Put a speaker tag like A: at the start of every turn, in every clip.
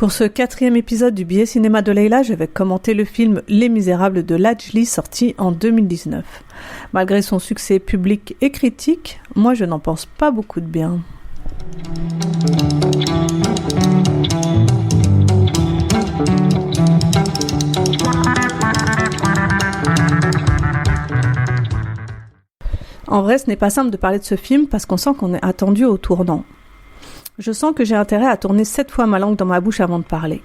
A: Pour ce 4e épisode du billet cinéma de Leïla, je vais commenter le film Les Misérables de Lajli, sorti en 2019. Malgré son succès public et critique, moi je n'en pense pas beaucoup de bien. En vrai, ce n'est pas simple de parler de ce film parce qu'on sent qu'on est attendu au tournant. Je sens que j'ai intérêt à tourner 7 fois ma langue dans ma bouche avant de parler.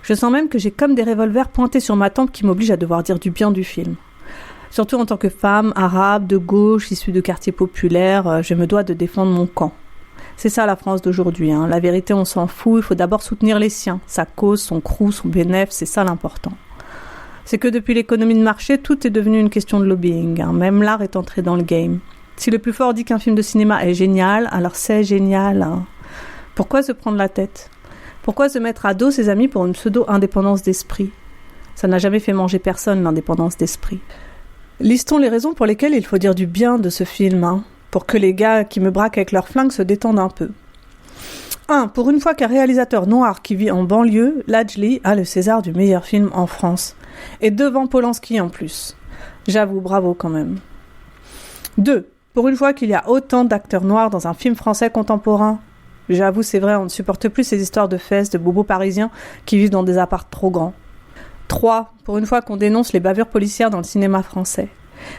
A: Je sens même que j'ai comme des revolvers pointés sur ma tempe qui m'obligent à devoir dire du bien du film. Surtout en tant que femme, arabe, de gauche, issue de quartiers populaires, je me dois de défendre mon camp. C'est ça la France d'aujourd'hui, hein. La vérité on s'en fout, il faut d'abord soutenir les siens, sa cause, son crew, son bénéfice, c'est ça l'important. C'est que depuis l'économie de marché, tout est devenu une question de lobbying, hein. Même l'art est entré dans le game. Si le plus fort dit qu'un film de cinéma est génial, alors c'est génial, hein. Pourquoi se prendre la tête ? Pourquoi se mettre à dos ses amis pour une pseudo-indépendance d'esprit ? Ça n'a jamais fait manger personne, l'indépendance d'esprit. Listons les raisons pour lesquelles il faut dire du bien de ce film, hein, pour que les gars qui me braquent avec leurs flingues se détendent un peu. 1. Pour une fois qu'un réalisateur noir qui vit en banlieue, Lajli a le César du meilleur film en France. Et devant Polanski en plus. J'avoue, bravo quand même. 2. Pour une fois qu'il y a autant d'acteurs noirs dans un film français contemporain. J'avoue, c'est vrai, on ne supporte plus ces histoires de fesses, de bobos parisiens qui vivent dans des apparts trop grands. 3. Pour une fois qu'on dénonce les bavures policières dans le cinéma français.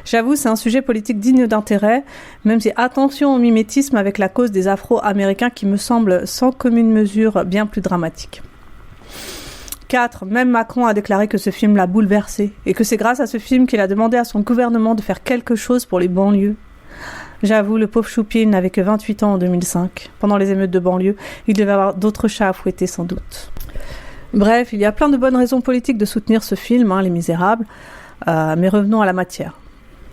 A: J'avoue, c'est un sujet politique digne d'intérêt, même si attention au mimétisme avec la cause des Afro-Américains qui me semble sans commune mesure bien plus dramatique. 4. Même Macron a déclaré que ce film l'a bouleversé, et que c'est grâce à ce film qu'il a demandé à son gouvernement de faire quelque chose pour les banlieues. J'avoue, le pauvre Choupi n'avait que 28 ans en 2005. Pendant les émeutes de banlieue, il devait avoir d'autres chats à fouetter sans doute. Bref, il y a plein de bonnes raisons politiques de soutenir ce film, hein, Les Misérables, mais revenons à la matière,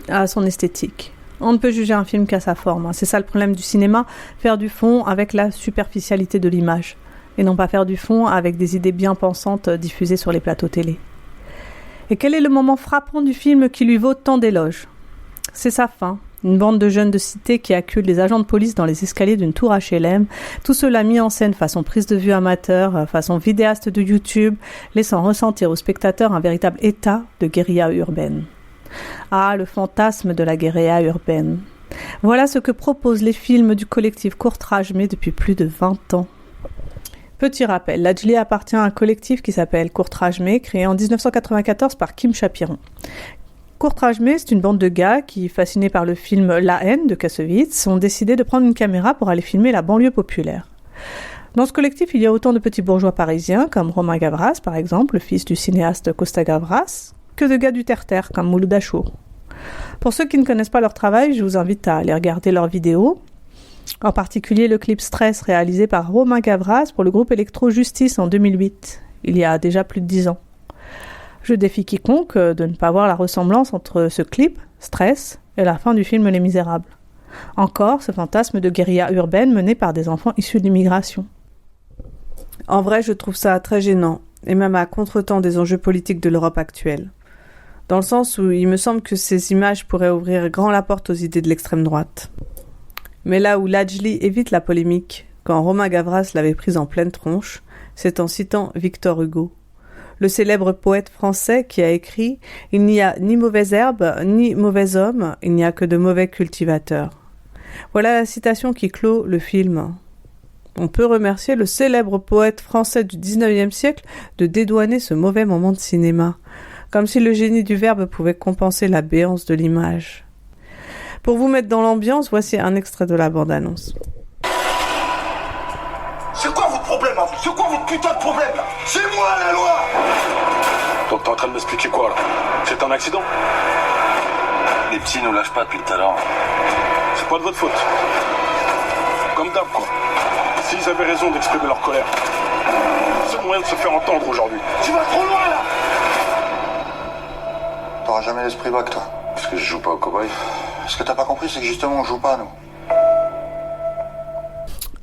A: à son esthétique. On ne peut juger un film qu'à sa forme, hein. C'est ça le problème du cinéma, faire du fond avec la superficialité de l'image, et non pas faire du fond avec des idées bien pensantes diffusées sur les plateaux télé. Et quel est le moment frappant du film qui lui vaut tant d'éloges ? C'est sa fin. Une bande de jeunes de cité qui acculent les agents de police dans les escaliers d'une tour HLM, tout cela mis en scène façon prise de vue amateur, façon vidéaste de YouTube, laissant ressentir aux spectateurs un véritable état de guérilla urbaine. Ah, le fantasme de la guérilla urbaine. Voilà ce que proposent les films du collectif Courtrage-Mais depuis plus de 20 ans. Petit rappel, Lajli appartient à un collectif qui s'appelle Courtrage-Mais, créé en 1994 par Kim Chapiron. Courtrage-Mais, c'est une bande de gars qui, fascinés par le film La haine de Kassovitz, ont décidé de prendre une caméra pour aller filmer la banlieue populaire. Dans ce collectif, il y a autant de petits bourgeois parisiens, comme Romain Gavras par exemple, le fils du cinéaste Costa Gavras, que de gars du terre-terre, comme Mouloud Achour. Pour ceux qui ne connaissent pas leur travail, je vous invite à aller regarder leurs vidéos, en particulier le clip Stress réalisé par Romain Gavras pour le groupe Electro Justice en 2008, il y a déjà plus de 10 ans. Je défie quiconque de ne pas voir la ressemblance entre ce clip, Stress, et la fin du film Les Misérables. Encore ce fantasme de guérilla urbaine menée par des enfants issus de l'immigration. En vrai, je trouve ça très gênant, et même à contretemps des enjeux politiques de l'Europe actuelle. Dans le sens où il me semble que ces images pourraient ouvrir grand la porte aux idées de l'extrême droite. Mais là où Lajli évite la polémique, quand Romain Gavras l'avait prise en pleine tronche, c'est en citant Victor Hugo. Le célèbre poète français qui a écrit « Il n'y a ni mauvaise herbe, ni mauvais homme, il n'y a que de mauvais cultivateurs ». Voilà la citation qui clôt le film. On peut remercier le célèbre poète français du 19e siècle de dédouaner ce mauvais moment de cinéma, comme si le génie du verbe pouvait compenser la béance de l'image. Pour vous mettre dans l'ambiance, voici un extrait de la bande-annonce.
B: C'est quoi votre problème, hein ? C'est quoi votre putain de problème, là ? C'est moi, la loi !
C: Donc t'es en train de m'expliquer quoi, là ? C'est un accident ?
B: Les petits nous lâchent pas depuis tout à l'heure.
C: C'est pas de votre faute. Comme d'hab, quoi. S'ils avaient raison d'exprimer leur colère, c'est le moyen de se faire entendre aujourd'hui.
B: Tu vas trop loin, là !
D: T'auras jamais l'esprit bac, toi.
B: Parce que je joue pas au cow-boy.
D: Ce que t'as pas compris, c'est que justement, on joue pas, nous.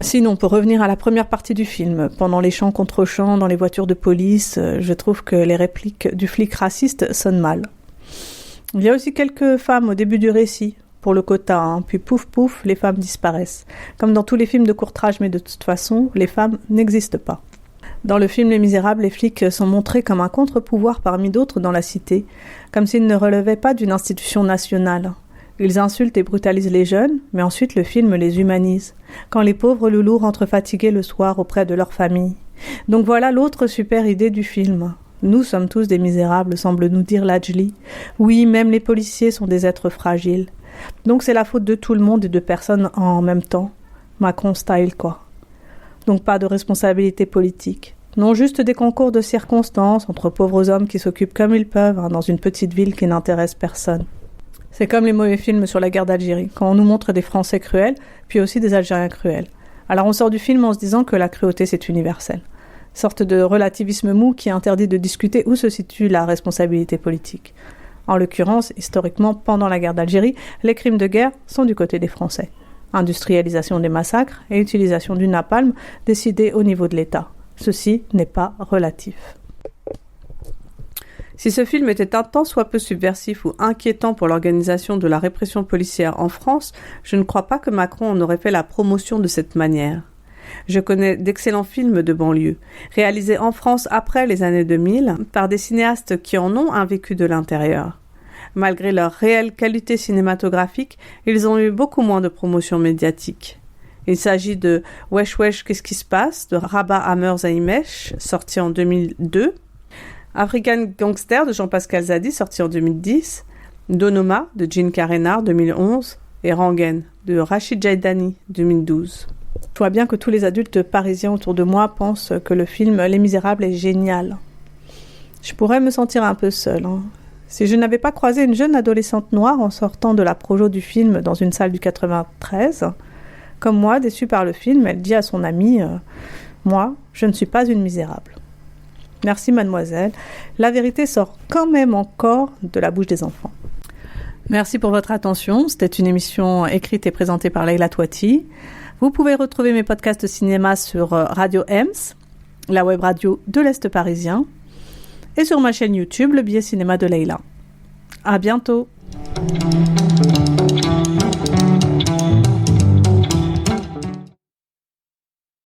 A: Sinon, pour revenir à la première partie du film, pendant les chants contre chants dans les voitures de police, je trouve que les répliques du flic raciste sonnent mal. Il y a aussi quelques femmes au début du récit, pour le quota, hein, puis pouf pouf, les femmes disparaissent. Comme dans tous les films de Courtrage, mais de toute façon, les femmes n'existent pas. Dans le film Les Misérables, les flics sont montrés comme un contre-pouvoir parmi d'autres dans la cité, comme s'ils ne relevaient pas d'une institution nationale. Ils insultent et brutalisent les jeunes, mais ensuite le film les humanise, quand les pauvres loulous rentrent fatigués le soir auprès de leur famille. Donc voilà l'autre super idée du film. Nous sommes tous des misérables, semble nous dire Lajli. Oui, même les policiers sont des êtres fragiles. Donc c'est la faute de tout le monde et de personne en même temps. Macron style, quoi. Donc pas de responsabilité politique. Non, juste des concours de circonstances entre pauvres hommes qui s'occupent comme ils peuvent dans une petite ville qui n'intéresse personne. C'est comme les mauvais films sur la guerre d'Algérie, quand on nous montre des Français cruels, puis aussi des Algériens cruels. Alors on sort du film en se disant que la cruauté c'est universel. Sorte de relativisme mou qui interdit de discuter où se situe la responsabilité politique. En l'occurrence, historiquement, pendant la guerre d'Algérie, les crimes de guerre sont du côté des Français. Industrialisation des massacres et utilisation du napalm décidée au niveau de l'État. Ceci n'est pas relatif. Si ce film était un tant soit peu subversif ou inquiétant pour l'organisation de la répression policière en France, je ne crois pas que Macron en aurait fait la promotion de cette manière. Je connais d'excellents films de banlieue, réalisés en France après les années 2000 par des cinéastes qui en ont un vécu de l'intérieur. Malgré leur réelle qualité cinématographique, ils ont eu beaucoup moins de promotion médiatique. Il s'agit de Wesh Wesh, qu'est-ce qui se passe de Rabat Hammer Zaimesh, sorti en 2002, African Gangster de Jean-Pascal Zadi, sorti en 2010, Donoma de Jean Carénard, 2011, et Rangen de Rachid Jaidani, 2012. Je vois bien que tous les adultes parisiens autour de moi pensent que le film Les Misérables est génial. Je pourrais me sentir un peu seule. Si je n'avais pas croisé une jeune adolescente noire en sortant de la projo du film dans une salle du 93, comme moi, déçue par le film, elle dit à son amie « Moi, je ne suis pas une misérable. » Merci mademoiselle. La vérité sort quand même encore de la bouche des enfants. Merci pour votre attention. C'était une émission écrite et présentée par Leila Touati. Vous pouvez retrouver mes podcasts cinéma sur Radio Ems, la web radio de l'Est parisien, et sur ma chaîne YouTube, le billet cinéma de Leila. À bientôt.